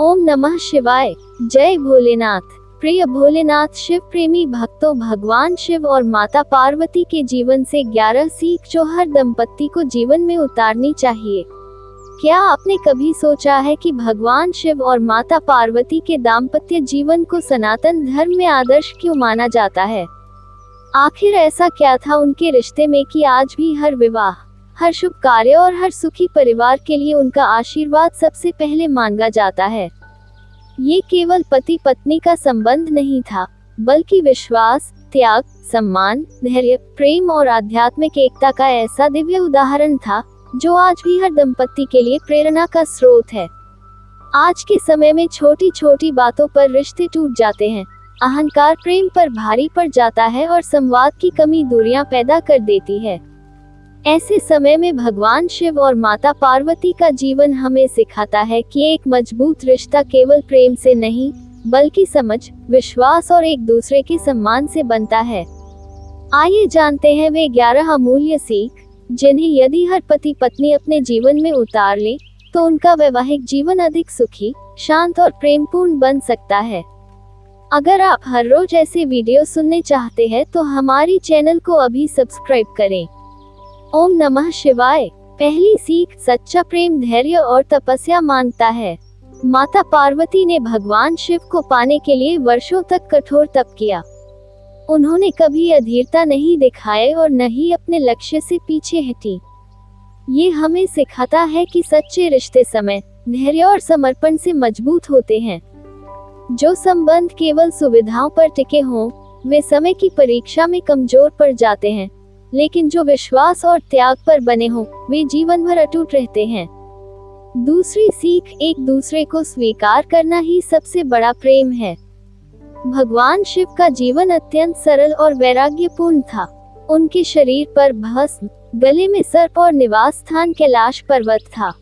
ओम नमः शिवाय। जय भोलेनाथ। प्रिय भोलेनाथ शिव प्रेमी भक्तों, भगवान शिव और माता पार्वती के जीवन से 11 सीख जो हर दंपति को जीवन में उतारनी चाहिए। क्या आपने कभी सोचा है कि भगवान शिव और माता पार्वती के दाम्पत्य जीवन को सनातन धर्म में आदर्श क्यों माना जाता है? आखिर ऐसा क्या था उनके रिश्ते में कि आज भी हर विवाह, हर शुभ कार्य और हर सुखी परिवार के लिए उनका आशीर्वाद सबसे पहले मांगा जाता है। ये केवल पति पत्नी का संबंध नहीं था, बल्कि विश्वास, त्याग, सम्मान, धैर्य, प्रेम और आध्यात्मिक एकता का ऐसा दिव्य उदाहरण था जो आज भी हर दंपति के लिए प्रेरणा का स्रोत है। आज के समय में छोटी छोटी बातों पर रिश्ते टूट जाते हैं, अहंकार प्रेम पर भारी पड़ जाता है और संवाद की कमी दूरियां पैदा कर देती है। ऐसे समय में भगवान शिव और माता पार्वती का जीवन हमें सिखाता है कि एक मजबूत रिश्ता केवल प्रेम से नहीं, बल्कि समझ, विश्वास और एक दूसरे के सम्मान से बनता है। आइए जानते हैं वे 11 अमूल्य सीख, जिन्हें यदि हर पति पत्नी अपने जीवन में उतार ले, तो उनका वैवाहिक जीवन अधिक सुखी, शांत और प्रेमपूर्ण बन सकता है। अगर आप हर रोज ऐसे वीडियो सुनने चाहते हैं तो हमारी चैनल को अभी सब्सक्राइब करें। ओम नमः शिवाय। पहली सीख, सच्चा प्रेम धैर्य और तपस्या मांगता है। माता पार्वती ने भगवान शिव को पाने के लिए वर्षों तक कठोर तप किया। उन्होंने कभी अधीरता नहीं दिखाए और न ही अपने लक्ष्य से पीछे हटी। ये हमें सिखाता है कि सच्चे रिश्ते समय, धैर्य और समर्पण से मजबूत होते हैं। जो संबंध केवल सुविधाओं पर टिके हों, वे समय की परीक्षा में कमजोर पड़ जाते हैं, लेकिन जो विश्वास और त्याग पर बने हों, वे जीवन भर अटूट रहते हैं। दूसरी सीख, एक दूसरे को स्वीकार करना ही सबसे बड़ा प्रेम है। भगवान शिव का जीवन अत्यंत सरल और वैराग्यपूर्ण था। उनके शरीर पर भस्म, गले में सर्प और निवास स्थान कैलाश पर्वत था।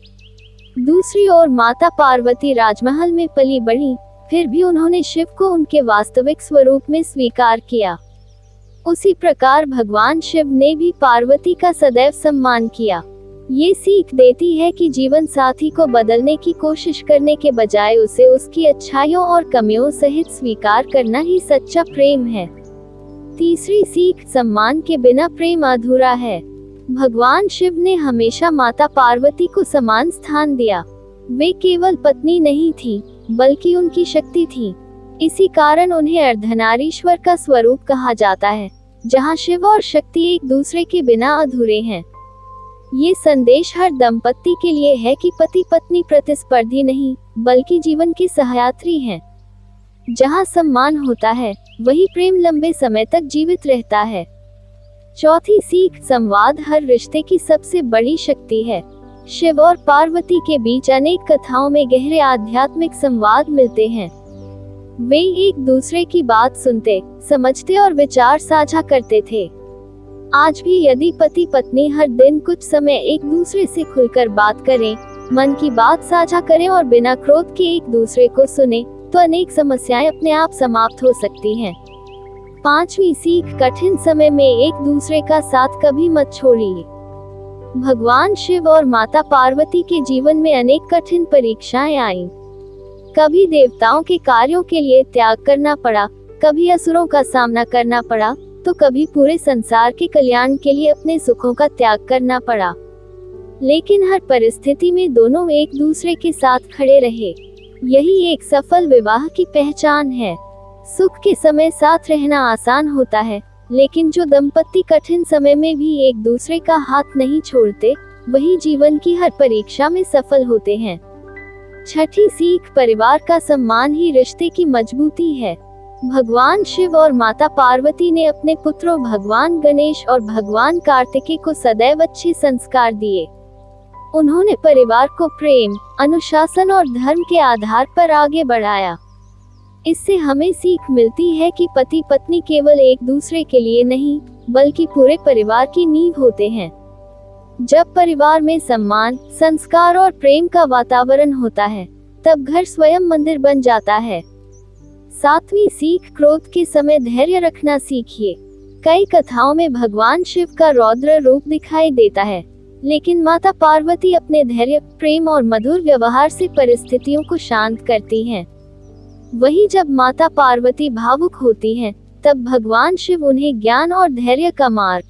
दूसरी ओर माता पार्वती राजमहल में पली बढ़ी, फिर भी उन्होंने शिव को उनके वास्तविक स्वरूप में स्वीकार किया। उसी प्रकार भगवान शिव ने भी पार्वती का सदैव सम्मान किया। ये सीख देती है कि जीवन साथी को बदलने की कोशिश करने के बजाय उसे उसकी अच्छाइयों और कमियों सहित स्वीकार करना ही सच्चा प्रेम है। तीसरी सीख, सम्मान के बिना प्रेम अधूरा है। भगवान शिव ने हमेशा माता पार्वती को समान स्थान दिया। वे केवल पत्नी नहीं थी, बल्कि उनकी शक्ति थी। इसी कारण उन्हें अर्धनारीश्वर का स्वरूप कहा जाता है, जहां शिव और शक्ति एक दूसरे के बिना अधूरे हैं। ये संदेश हर दंपति के लिए है कि पति पत्नी प्रतिस्पर्धी नहीं, बल्कि जीवन के सहयात्री हैं। जहां सम्मान होता है, वही प्रेम लंबे समय तक जीवित रहता है। चौथी सीख, संवाद हर रिश्ते की सबसे बड़ी शक्ति है। शिव और पार्वती के बीच अनेक कथाओं में गहरे आध्यात्मिक संवाद मिलते हैं। वे एक दूसरे की बात सुनते, समझते और विचार साझा करते थे। आज भी यदि पति पत्नी हर दिन कुछ समय एक दूसरे से खुलकर बात करें, मन की बात साझा करें और बिना क्रोध के एक दूसरे को सुने, तो अनेक समस्याएं अपने आप समाप्त हो सकती हैं। पांचवी सीख, कठिन समय में एक दूसरे का साथ कभी मत छोड़िए। भगवान शिव और माता पार्वती के जीवन में अनेक कठिन परीक्षाएं आईं। कभी देवताओं के कार्यों के लिए त्याग करना पड़ा, कभी असुरों का सामना करना पड़ा, तो कभी पूरे संसार के कल्याण के लिए अपने सुखों का त्याग करना पड़ा। लेकिन हर परिस्थिति में दोनों एक दूसरे के साथ खड़े रहे। यही एक सफल विवाह की पहचान है। सुख के समय साथ रहना आसान होता है, लेकिन जो दंपति कठिन समय में भी एक दूसरे का हाथ नहीं छोड़ते, वही जीवन की हर परीक्षा में सफल होते हैं। छठी सीख, परिवार का सम्मान ही रिश्ते की मजबूती है। भगवान शिव और माता पार्वती ने अपने पुत्रों भगवान गणेश और भगवान कार्तिकेय को सदैव अच्छे संस्कार दिए। उन्होंने परिवार को प्रेम, अनुशासन और धर्म के आधार पर आगे बढ़ाया। इससे हमें सीख मिलती है कि पति पत्नी केवल एक दूसरे के लिए नहीं, बल्कि पूरे परिवार की नींव होते हैं। जब परिवार में सम्मान, संस्कार और प्रेम का वातावरण होता है, तब घर स्वयं मंदिर बन जाता है। सातवीं सीख, क्रोध के समय धैर्य रखना सीखिए। कई कथाओं में भगवान शिव का रौद्र रूप दिखाई देता है, लेकिन माता पार्वती अपने धैर्य, प्रेम और मधुर व्यवहार से परिस्थितियों को शांत करती हैं। वहीं जब माता पार्वती भावुक होती हैं, तब भगवान शिव उन्हें ज्ञान और धैर्य का मार्ग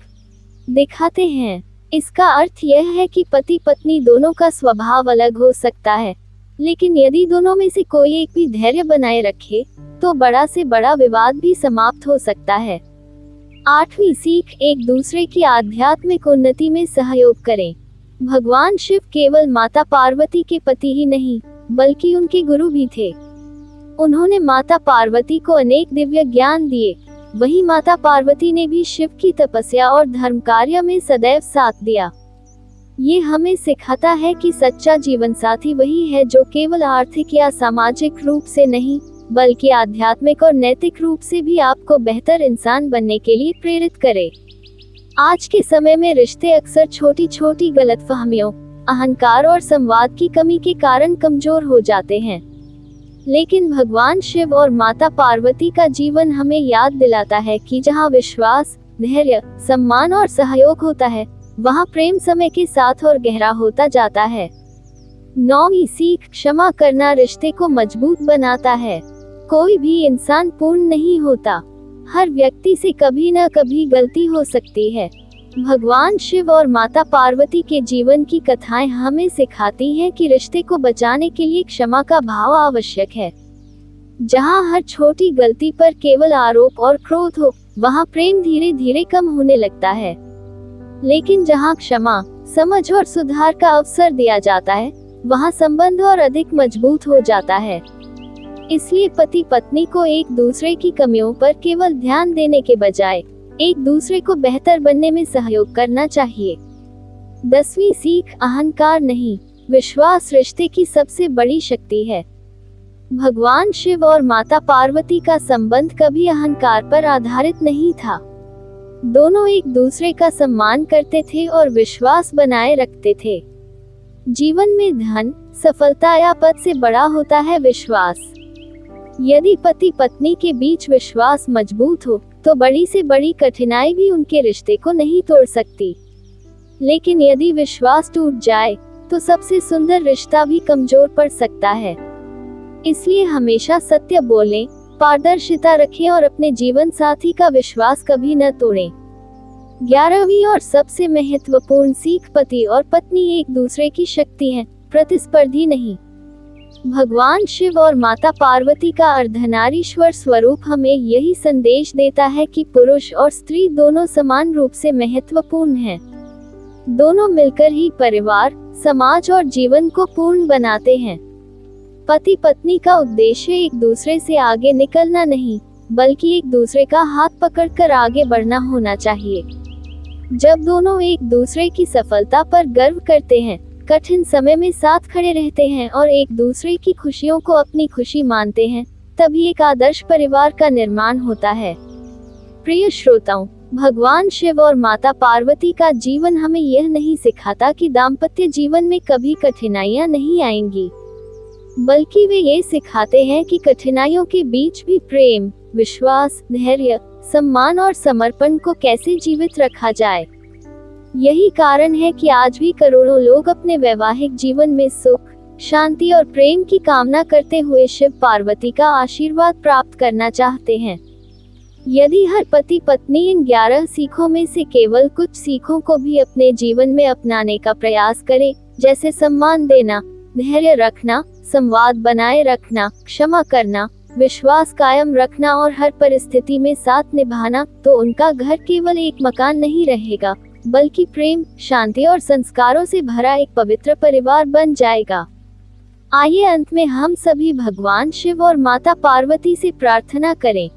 दिखाते हैं। इसका अर्थ यह है कि पति पत्नी दोनों का स्वभाव अलग हो सकता है, लेकिन यदि दोनों में से कोई एक भी धैर्य बनाए रखे, तो बड़ा से बड़ा विवाद भी समाप्त हो सकता है। 8वीं सीख, एक दूसरे की आध्यात्मिक उन्नति में सहयोग करें। भगवान शिव केवल माता पार्वती के पति ही नहीं, बल्कि उनके गुरु भी थे। उन्होंने माता पार्वती को अनेक दिव्य ज्ञान दिए। वहीं माता पार्वती ने भी शिव की तपस्या और धर्म कार्य में सदैव साथ दिया। ये हमें सिखाता है कि सच्चा जीवन साथी वही है जो केवल आर्थिक या सामाजिक रूप से नहीं, बल्कि आध्यात्मिक और नैतिक रूप से भी आपको बेहतर इंसान बनने के लिए प्रेरित करे। आज के समय में रिश्ते अक्सर छोटी छोटी गलतफहमियों, अहंकार और संवाद की कमी के कारण कमजोर हो जाते हैं। लेकिन भगवान शिव और माता पार्वती का जीवन हमें याद दिलाता है कि जहाँ विश्वास, धैर्य, सम्मान और सहयोग होता है, वहाँ प्रेम समय के साथ और गहरा होता जाता है। 9वीं सीख, क्षमा करना रिश्ते को मजबूत बनाता है। कोई भी इंसान पूर्ण नहीं होता। हर व्यक्ति से कभी न कभी गलती हो सकती है। भगवान शिव और माता पार्वती के जीवन की कथाएं हमें सिखाती हैं कि रिश्ते को बचाने के लिए क्षमा का भाव आवश्यक है। जहां हर छोटी गलती पर केवल आरोप और क्रोध हो, वहां प्रेम धीरे धीरे कम होने लगता है। लेकिन जहां क्षमा, समझ और सुधार का अवसर दिया जाता है, वहां संबंध और अधिक मजबूत हो जाता है। इसलिए पति पत्नी को एक दूसरे की कमियों पर केवल ध्यान देने के बजाय एक दूसरे को बेहतर बनने में सहयोग करना चाहिए। 10वीं सीख, अहंकार नहीं, विश्वास रिश्ते की सबसे बड़ी शक्ति है। भगवान शिव और माता पार्वती का संबंध कभी अहंकार पर आधारित नहीं था। दोनों एक दूसरे का सम्मान करते थे और विश्वास बनाए रखते थे। जीवन में धन, सफलता या पद से बड़ा होता है विश्वास। यदि पति पत्नी के बीच विश्वास मजबूत हो, तो बड़ी से बड़ी कठिनाई भी उनके रिश्ते को नहीं तोड़ सकती। लेकिन यदि विश्वास टूट जाए, तो सबसे सुंदर रिश्ता भी कमजोर पड़ सकता है। इसलिए हमेशा सत्य बोलें, पारदर्शिता रखें और अपने जीवन साथी का विश्वास कभी न तोड़ें। 11वीं और सबसे महत्वपूर्ण सीख, पति और पत्नी एक दूसरे की शक्ति हैं, प्रतिस्पर्धी नहीं। भगवान शिव और माता पार्वती का अर्धनारीश्वर स्वरूप हमें यही संदेश देता है कि पुरुष और स्त्री दोनों समान रूप से महत्वपूर्ण हैं। दोनों मिलकर ही परिवार, समाज और जीवन को पूर्ण बनाते हैं। पति पत्नी का उद्देश्य एक दूसरे से आगे निकलना नहीं, बल्कि एक दूसरे का हाथ पकड़कर आगे बढ़ना होना चाहिए। जब दोनों एक दूसरे की सफलता पर गर्व करते हैं, कठिन समय में साथ खड़े रहते हैं और एक दूसरे की खुशियों को अपनी खुशी मानते हैं, तभी एक आदर्श परिवार का निर्माण होता है। प्रिय श्रोताओं, भगवान शिव और माता पार्वती का जीवन हमें यह नहीं सिखाता कि दाम्पत्य जीवन में कभी कठिनाइयां नहीं आएंगी, बल्कि वे ये सिखाते हैं कि कठिनाइयों के बीच भी प्रेम, विश्वास, धैर्य, सम्मान और समर्पण को कैसे जीवित रखा जाए। यही कारण है कि आज भी करोड़ों लोग अपने वैवाहिक जीवन में सुख, शांति और प्रेम की कामना करते हुए शिव पार्वती का आशीर्वाद प्राप्त करना चाहते हैं। यदि हर पति पत्नी इन 11 सीखों में से केवल कुछ सीखों को भी अपने जीवन में अपनाने का प्रयास करे, जैसे सम्मान देना, धैर्य रखना, संवाद बनाए रखना, क्षमा करना, विश्वास कायम रखना और हर परिस्थिति में साथ निभाना, तो उनका घर केवल एक मकान नहीं रहेगा, बल्कि प्रेम, शांति और संस्कारों से भरा एक पवित्र परिवार बन जाएगा। आइए अंत में हम सभी भगवान शिव और माता पार्वती से प्रार्थना करें।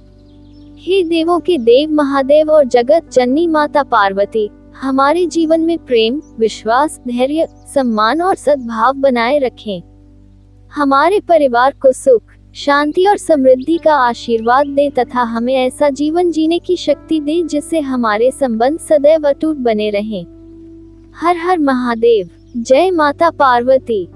हे देवों के देव महादेव और जगत जननी माता पार्वती, हमारे जीवन में प्रेम, विश्वास, धैर्य, सम्मान और सद्भाव बनाए रखें। हमारे परिवार को सुख, शांति और समृद्धि का आशीर्वाद दे तथा हमें ऐसा जीवन जीने की शक्ति दे जिससे हमारे संबंध सदैव अटूट बने रहें। हर हर महादेव। जय माता पार्वती।